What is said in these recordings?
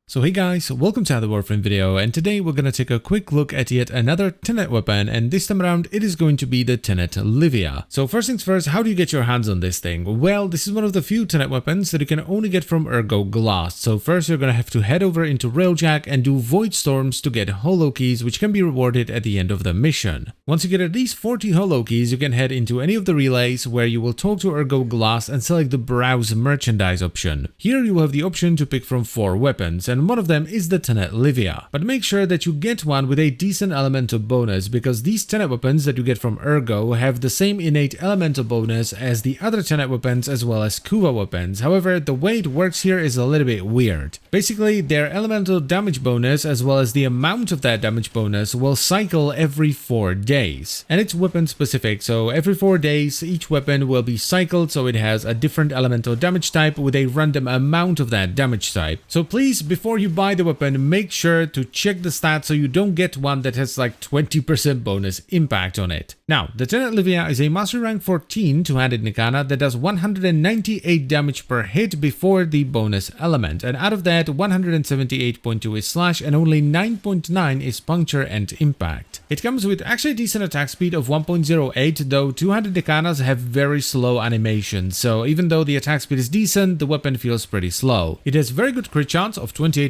So hey guys, welcome to another Warframe video, and today we're going to take a quick look at yet another Tenet weapon, and this time around it is going to be the Tenet Livia. So first things first, how do you get your hands on this thing? Well, this is one of the few Tenet weapons that you can only get from Ergo Glass. So first you're going to have to head over into Railjack and do Void Storms to get holo keys, which can be rewarded at the end of the mission. Once you get at least 40 holo keys, you can head into any of the relays where you will talk to Ergo Glass and select the Browse Merchandise option. Here you will have the option to pick from 4 weapons, and one of them is the Tenet Livia. But make sure that you get one with a decent elemental bonus, because these Tenet weapons that you get from Ergo have the same innate elemental bonus as the other Tenet weapons as well as Kuva weapons. However, the way it works here is a little bit weird. Basically, their elemental damage bonus as well as the amount of that damage bonus will cycle every 4 days. And it's weapon specific, so every 4 days each weapon will be cycled, so it has a different elemental damage type with a random amount of that damage type. So please, before you buy the weapon, make sure to check the stats so you don't get one that has like 20% bonus impact on it. Now, the Tenet Livia is a mastery rank 14 two-handed Nikana that does 198 damage per hit before the bonus element, and out of that 178.2 is slash and only 9.9 is puncture and impact. It comes with actually a decent attack speed of 1.08, though two-handed Nikanas have very slow animations, so even though the attack speed is decent, the weapon feels pretty slow. It has very good crit chance of 28%,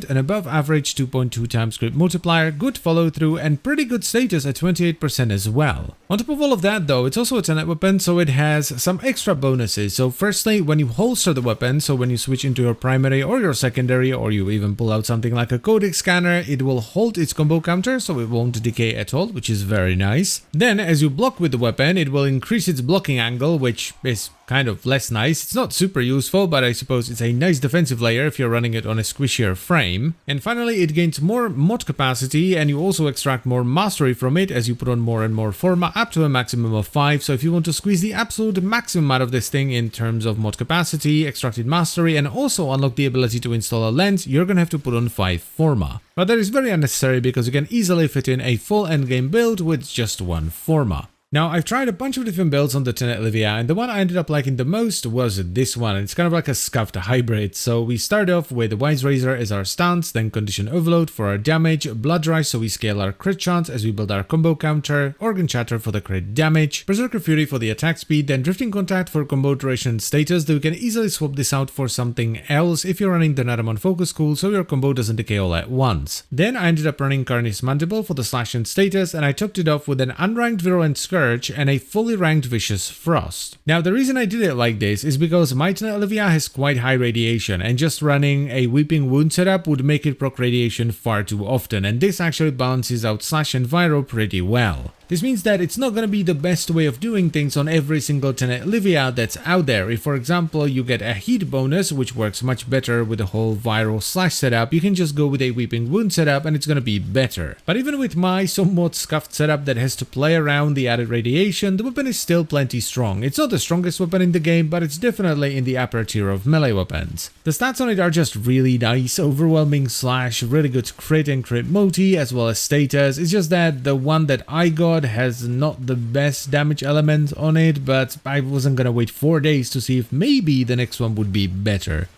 and above average 2.2 times crit multiplier, good follow through, and pretty good status at 28% as well. On top of all of that though, it's also a Tenet weapon, so it has some extra bonuses. So firstly, when you holster the weapon, so when you switch into your primary or your secondary, or you even pull out something like a codex scanner, it will hold its combo counter, so it won't decay at all, which is very nice. Then as you block with the weapon, it will increase its blocking angle, which is kind of less nice. It's not super useful, but I suppose it's a nice defensive layer if you're running it on a squishier frame. And finally, it gains more mod capacity, and you also extract more mastery from it as you put on more and more Forma, up to a maximum of 5. So if you want to squeeze the absolute maximum out of this thing in terms of mod capacity, extracted mastery, and also unlock the ability to install a lens, you're gonna have to put on 5 Forma. But that is very unnecessary because you can easily fit in a full endgame build with just 1 Forma. Now, I've tried a bunch of different builds on the Tenet Livia, and the one I ended up liking the most was this one. It's kind of like a scuffed hybrid. So we start off with the Wise Razor as our stance, then Condition Overload for our damage, Blood Rise so we scale our crit chance as we build our combo counter, Organ Chatter for the crit damage, Berserker Fury for the attack speed, then Drifting Contact for combo duration and status, though you can easily swap this out for something else if you're running the Naramon Focus Cool so your combo doesn't decay all at once. Then I ended up running Carni's Mandible for the slash and status, and I topped it off with an unranked Virulent Scourge and a fully ranked Vicious Frost. Now, the reason I did it like this is because my Tenet Livia has quite high radiation, and just running a Weeping Wound setup would make it proc radiation far too often, and this actually balances out slash and Viro pretty well. This means that it's not going to be the best way of doing things on every single Tenet Livia that's out there. If, for example, you get a heat bonus, which works much better with the whole viral slash setup, you can just go with a Weeping Wound setup and it's going to be better. But even with my somewhat scuffed setup that has to play around the added radiation, the weapon is still plenty strong. It's not the strongest weapon in the game, but it's definitely in the upper tier of melee weapons. The stats on it are just really nice: overwhelming slash, really good crit and crit multi, as well as status. It's just that the one that I got has not the best damage element on it, but I wasn't gonna wait 4 days to see if maybe the next one would be better.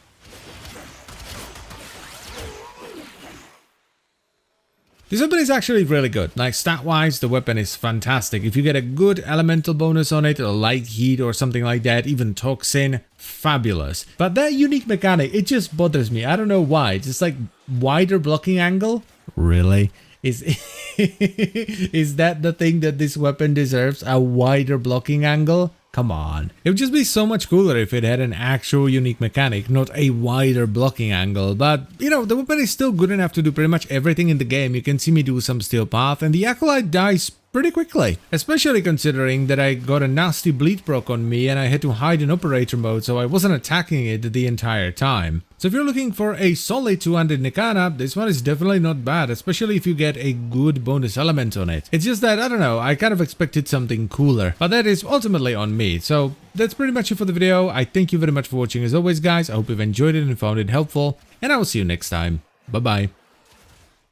This weapon is actually really good. Like, stat-wise, the weapon is fantastic. If you get a good elemental bonus on it, like heat or something like that, even toxin, fabulous. But that unique mechanic, it just bothers me. I don't know why. It's just like wider blocking angle. Really? Is that the thing that this weapon deserves? A wider blocking angle? Come on. It would just be so much cooler if it had an actual unique mechanic, not a wider blocking angle. But, you know, the weapon is still good enough to do pretty much everything in the game. You can see me do some Steel Path, and the Acolyte dies pretty quickly, especially considering that I got a nasty bleed proc on me and I had to hide in operator mode, so I wasn't attacking it the entire time. So if you're looking for a solid two-handed Nikana, this one is definitely not bad, especially if you get a good bonus element on it. It's just that, I don't know, I kind of expected something cooler, but that is ultimately on me. So that's pretty much it for the video. I thank you very much for watching as always, guys. I hope you've enjoyed it and found it helpful, and I will see you next time. Bye bye.